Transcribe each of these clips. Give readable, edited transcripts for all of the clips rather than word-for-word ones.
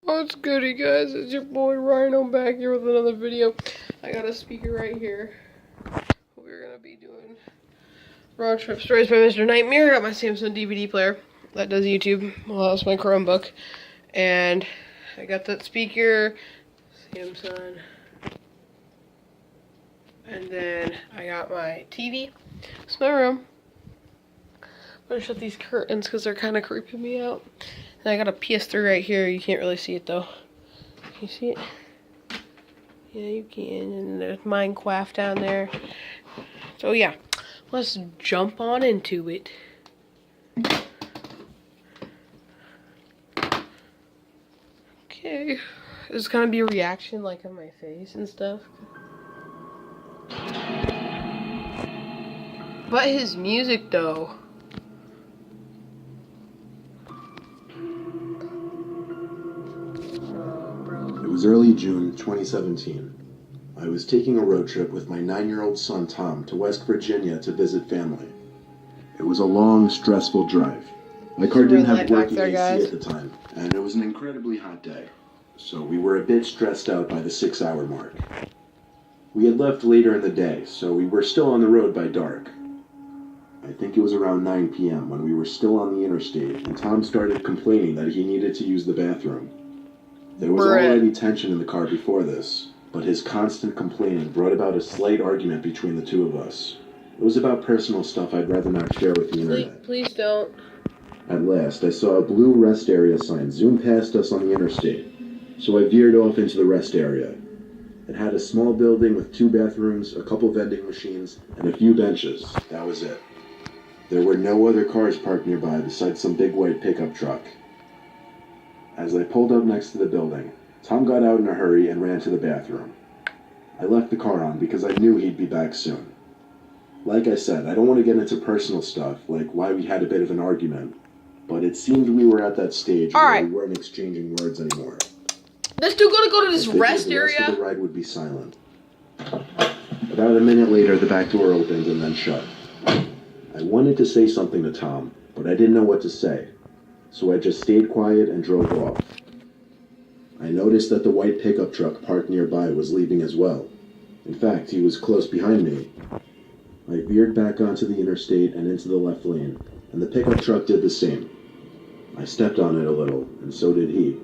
What's goody, guys? It's your boy Rhino back here with another video. I got a speaker right here. We're gonna be doing road trip stories by Mr. Nightmare. I got my Samsung DVD player that does YouTube. Well, that's my Chromebook, and I got that speaker, Samsung, and then I got my TV. It's my room. I'm gonna shut these curtains because they're kind of creeping me out. And I got a PS3 right here. You can't really see it though. Can you see it? Yeah, you can. And there's Minecraft down there. So yeah, let's jump on into it. Okay. There's gonna be a reaction like on my face and stuff. But his music though. It was early June 2017. I was taking a road trip with my 9-year-old son Tom to West Virginia to visit family. It was a long, stressful drive. My car didn't have working AC at the time, and it was an incredibly hot day, so we were a bit stressed out by the 6-hour mark. We had left later in the day, so we were still on the road by dark. I think it was around 9 p.m. when we were still on the interstate, and Tom started complaining that he needed to use the bathroom. There was already tension in the car before this, but his constant complaining brought about a slight argument between the two of us. It was about personal stuff I'd rather not share with the internet. Please don't. At last, I saw a blue rest area sign zoom past us on the interstate, so I veered off into the rest area. It had a small building with 2 bathrooms, a couple vending machines, and a few benches. That was it. There were no other cars parked nearby besides some big white pickup truck. As I pulled up next to the building, Tom got out in a hurry and ran to the bathroom. I left the car on because I knew he'd be back soon. Like I said, I don't want to get into personal stuff, like why we had a bit of an argument, but it seemed we were at that stage where we weren't exchanging words anymore. This dude gonna go to this rest The area? rest of the ride would be silent. About a minute later, the back door opened and then shut. I wanted to say something to Tom, but I didn't know what to say. So I just stayed quiet and drove off. I noticed that the white pickup truck parked nearby was leaving as well. In fact, he was close behind me. I veered back onto the interstate and into the left lane, and the pickup truck did the same. I stepped on it a little, and so did he.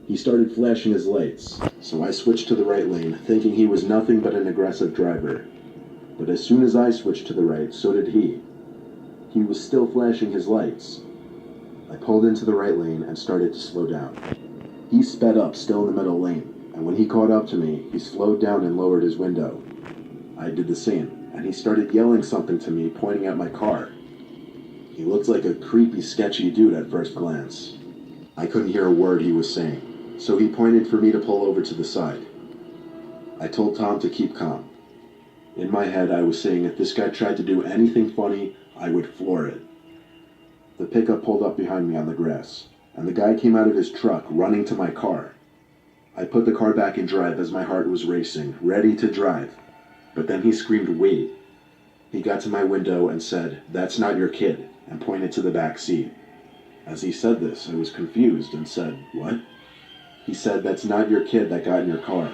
He started flashing his lights, so I switched to the right lane, thinking he was nothing but an aggressive driver. But as soon as I switched to the right, so did he. He was still flashing his lights. I pulled into the right lane and started to slow down. He sped up, still in the middle lane, and when he caught up to me, he slowed down and lowered his window. I did the same, and he started yelling something to me, pointing at my car. He looked like a creepy, sketchy dude at first glance. I couldn't hear a word he was saying, so he pointed for me to pull over to the side. I told Tom to keep calm. In my head, I was saying if this guy tried to do anything funny, I would floor it. The pickup pulled up behind me on the grass, and the guy came out of his truck, running to my car. I put the car back in drive as my heart was racing, ready to drive. But then he screamed, "Wait." He got to my window and said, "That's not your kid," and pointed to the back seat. As he said this, I was confused and said, "What?" He said, "That's not your kid that got in your car."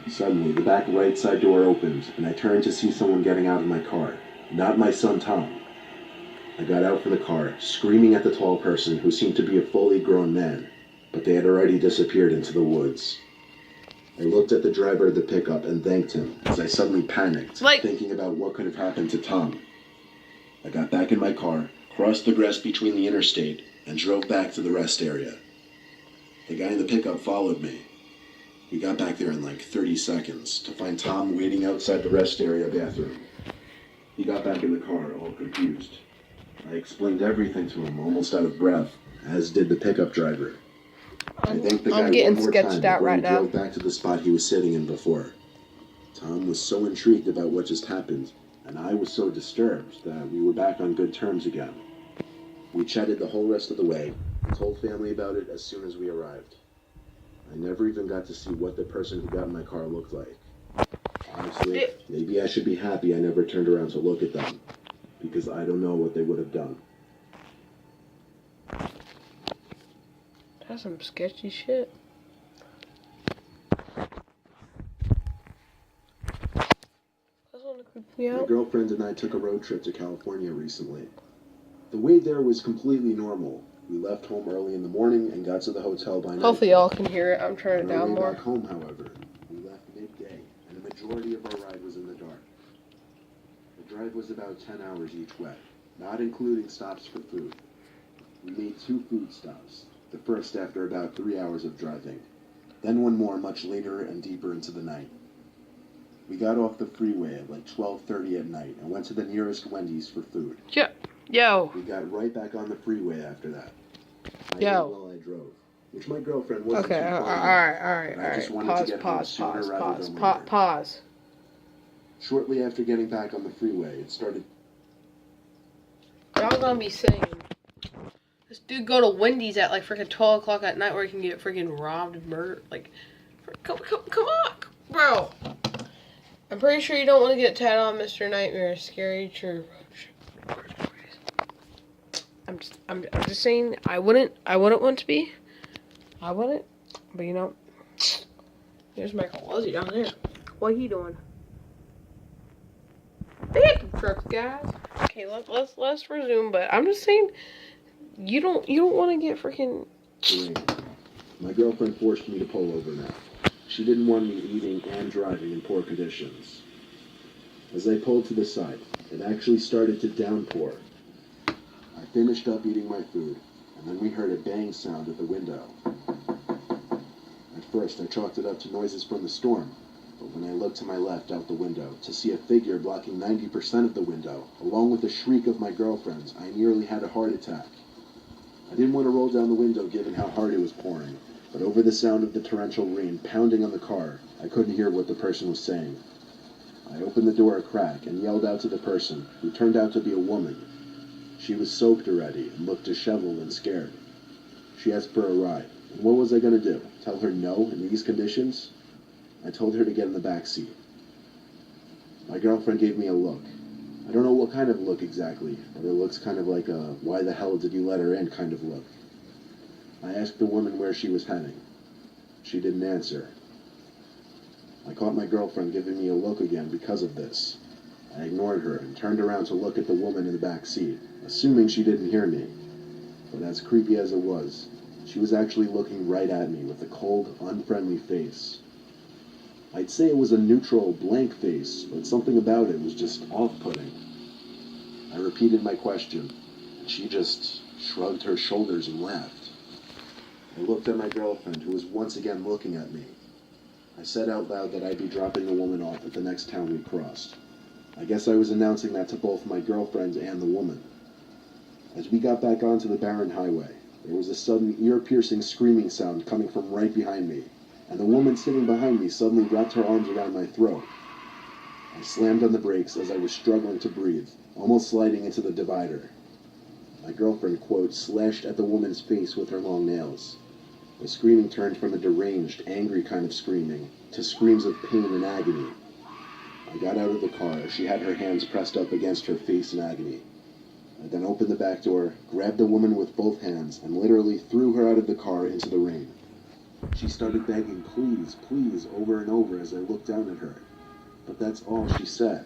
Suddenly, the back right side door opened, and I turned to see someone getting out of my car. Not my son Tom. I got out from the car, screaming at the tall person who seemed to be a fully grown man, but they had already disappeared into the woods. I looked at the driver of the pickup and thanked him as I suddenly panicked, thinking about what could have happened to Tom. I got back in my car, crossed the grass between the interstate, and drove back to the rest area. The guy in the pickup followed me. We got back there in like 30 seconds to find Tom waiting outside the rest area bathroom. He got back in the car, all confused. I explained everything to him, almost out of breath, as did the pickup driver. I thanked the guy one more time before he drove back to the spot he was sitting in before. Tom was so intrigued about what just happened, and I was so disturbed that we were back on good terms again. We chatted the whole rest of the way, and told family about it as soon as we arrived. I never even got to see what the person who got in my car looked like. Honestly, maybe I should be happy I never turned around to look at them, because I don't know what they would have done. That's some sketchy shit. That's one that creeped me My out. girlfriend and I took a road trip to California recently. The way there was completely normal. We left home early in the morning and got to the hotel by night. Hopefully y'all can hear it. I'm turning it On our down way more. back home, however, we left midday, and the majority of our ride was in the dark. The drive was about 10 hours each way, not including stops for food. We made 2 food stops, the first after about 3 hours of driving, then one more much later and deeper into the night. We got off the freeway at like 12:30 at night and went to the nearest Wendy's for food. Yo. We got right back on the freeway after that. I Yo. ate while I drove, which my girlfriend wasn't Okay, too fond of, but I just wanted to get home sooner rather than later. Pause. Shortly after getting back on the freeway, it started. Y'all gonna be saying, this dude go to Wendy's at like freaking 12 o'clock at night where he can get freaking robbed and murdered. Like, come on, bro. I'm pretty sure you don't want to get tatted on Mr. Nightmare. Scary true. I'm just saying, I wouldn't want to be. I wouldn't. But you know, there's Michael Wazzy down there. What he doing? Big trucks, guys. Okay, let's resume. But I'm just saying, you don't want to get freaking. My girlfriend forced me to pull over now. She didn't want me eating and driving in poor conditions. As I pulled to the side, it actually started to downpour. I finished up eating my food, and then we heard a bang sound at the window. At first, I chalked it up to noises from the storm, but when I looked to my left out the window to see a figure blocking 90% of the window, along with a shriek of my girlfriend's, I nearly had a heart attack. I didn't want to roll down the window given how hard it was pouring, but over the sound of the torrential rain pounding on the car, I couldn't hear what the person was saying. I opened the door a crack and yelled out to the person, who turned out to be a woman. She was soaked already and looked disheveled and scared. She asked for a ride, and what was I going to do? Tell her no in these conditions? I told her to get in the back seat. My girlfriend gave me a look. I don't know what kind of look exactly, but it looks kind of like a why the hell did you let her in kind of look. I asked the woman where she was heading. She didn't answer. I caught my girlfriend giving me a look again because of this. I ignored her and turned around to look at the woman in the back seat, assuming she didn't hear me. But as creepy as it was, she was actually looking right at me with a cold, unfriendly face. I'd say it was a neutral, blank face, but something about it was just off-putting. I repeated my question, and she just shrugged her shoulders and laughed. I looked at my girlfriend, who was once again looking at me. I said out loud that I'd be dropping the woman off at the next town we crossed. I guess I was announcing that to both my girlfriend and the woman. As we got back onto the barren highway, there was a sudden ear-piercing screaming sound coming from right behind me, and the woman sitting behind me suddenly wrapped her arms around my throat. I slammed on the brakes as I was struggling to breathe, almost sliding into the divider. My girlfriend, quote, slashed at the woman's face with her long nails. The screaming turned from a deranged, angry kind of screaming to screams of pain and agony. I got out of the car as she had her hands pressed up against her face in agony. I then opened the back door, grabbed the woman with both hands, and literally threw her out of the car into the rain. She started begging, please, please, over and over as I looked down at her. But that's all she said.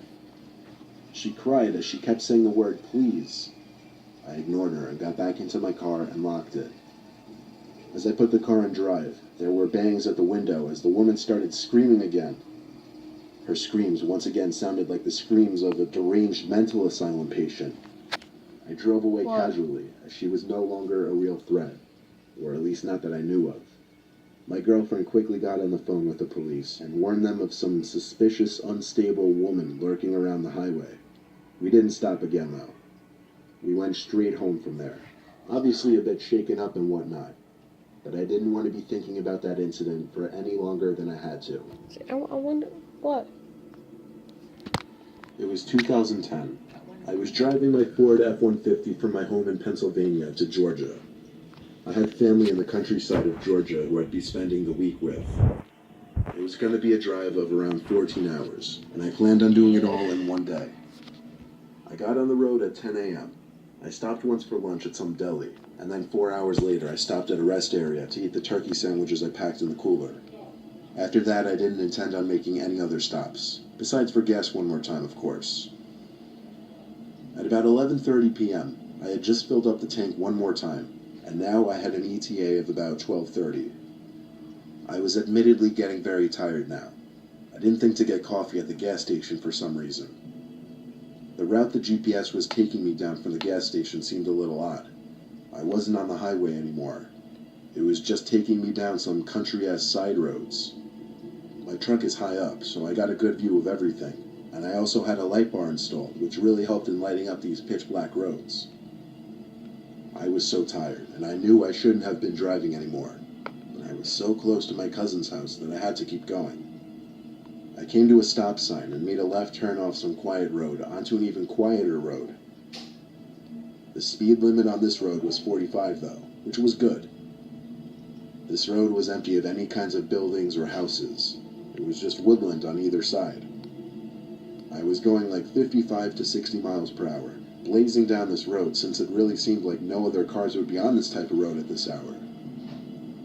She cried as she kept saying the word, please. I ignored her and got back into my car and locked it. As I put the car in drive, there were bangs at the window as the woman started screaming again. Her screams once again sounded like the screams of a deranged mental asylum patient. I drove away casually, as she was no longer a real threat, or at least not that I knew of. My girlfriend quickly got on the phone with the police and warned them of some suspicious, unstable woman lurking around the highway. We didn't stop again, though. We went straight home from there, obviously a bit shaken up and whatnot, but I didn't want to be thinking about that incident for any longer than I had to. I wonder what. It was 2010. I was driving my Ford F-150 from my home in Pennsylvania to Georgia. I had family in the countryside of Georgia who I'd be spending the week with. It was going to be a drive of around 14 hours, and I planned on doing it all in one day. I got on the road at 10 a.m. I stopped once for lunch at some deli, And then 4 hours later, I stopped at a rest area to eat the turkey sandwiches I packed in the cooler. After that, I didn't intend on making any other stops, besides for gas one more time, of course. At about 11:30 p.m., I had just filled up the tank one more time, and now I had an ETA of about 12:30. I was admittedly getting very tired now. I didn't think to get coffee at the gas station for some reason. The route the GPS was taking me down from the gas station seemed a little odd. I wasn't on the highway anymore. It was just taking me down some country-ass side roads. My truck is high up, so I got a good view of everything, and I also had a light bar installed, which really helped in lighting up these pitch-black roads. I was so tired, and I knew I shouldn't have been driving anymore, but I was so close to my cousin's house that I had to keep going. I came to a stop sign and made a left turn off some quiet road onto an even quieter road. The speed limit on this road was 45 though, which was good. This road was empty of any kinds of buildings or houses. It was just woodland on either side. I was going like 55 to 60 miles per hour, blazing down this road since it really seemed like no other cars would be on this type of road at this hour.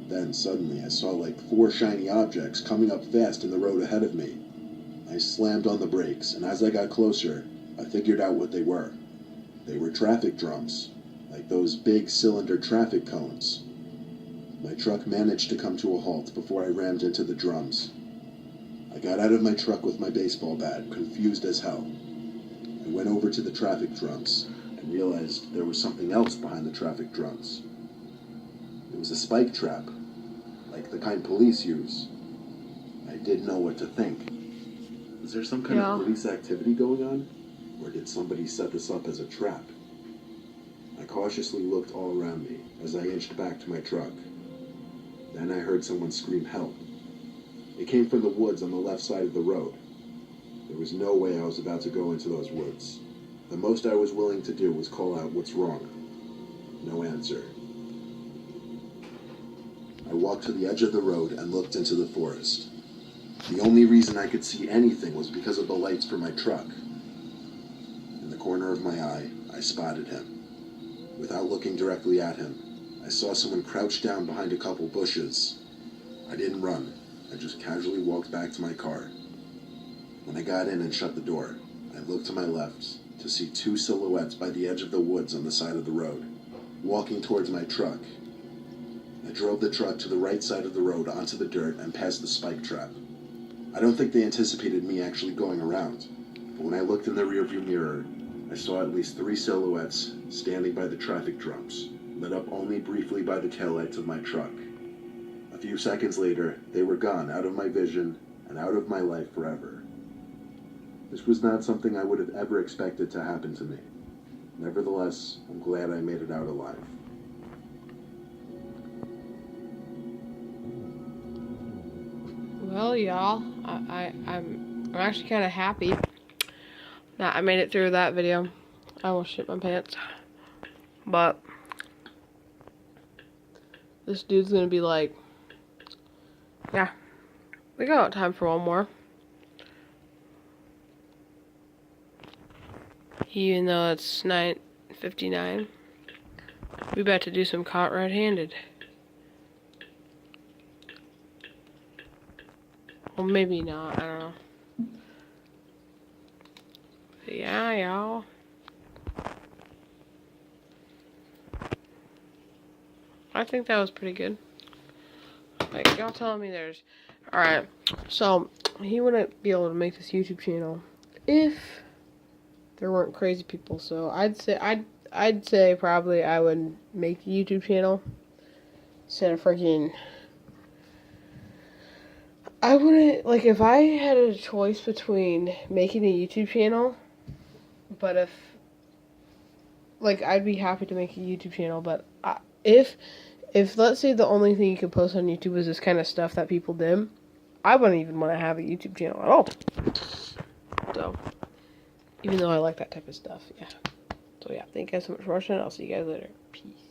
Then suddenly I saw like 4 shiny objects coming up fast in the road ahead of me. I slammed on the brakes, and as I got closer, I figured out what they were. They were traffic drums, like those big cylinder traffic cones. My truck managed to come to a halt before I rammed into the drums. I got out of my truck with my baseball bat, confused as hell. I went over to the traffic drums and realized there was something else behind the traffic drums. It was a spike trap, like the kind police use. I didn't know what to think. Was there some kind of police activity going on? Or did somebody set this up as a trap? I cautiously looked all around me as I inched back to my truck. Then I heard someone scream help. It came from the woods on the left side of the road. There was no way I was about to go into those woods. The most I was willing to do was call out what's wrong. No answer. I walked to the edge of the road and looked into the forest. The only reason I could see anything was because of the lights from my truck. In the corner of my eye, I spotted him. Without looking directly at him, I saw someone crouched down behind a couple bushes. I didn't run. I just casually walked back to my car. When I got in and shut the door, I looked to my left to see 2 silhouettes by the edge of the woods on the side of the road, walking towards my truck. I drove the truck to the right side of the road onto the dirt and past the spike trap. I don't think they anticipated me actually going around, but when I looked in the rearview mirror, I saw at least 3 silhouettes standing by the traffic drums, lit up only briefly by the taillights of my truck. A few seconds later, they were gone out of my vision and out of my life forever. This was not something I would have ever expected to happen to me. Nevertheless, I'm glad I made it out alive. Well, y'all, I'm actually kind of happy that I made it through that video. I almost shit my pants, but this dude's gonna be like, yeah, we got time for one more. Even though it's 9:59, we about to do some caught red-handed. Well, maybe not, I don't know. But yeah, y'all. I think that was pretty good. Like, y'all telling me there's... Alright, so, he wouldn't be able to make this YouTube channel if there weren't crazy people. So, I'd say probably I would make a YouTube channel instead of freaking... I wouldn't, like, if I had a choice between making a YouTube channel, but if, like, I'd be happy to make a YouTube channel, but if let's say the only thing you could post on YouTube was this kind of stuff that people did, I wouldn't even want to have a YouTube channel at all. So, even though I like that type of stuff, yeah. So, yeah, thank you guys so much for watching. I'll see you guys later. Peace.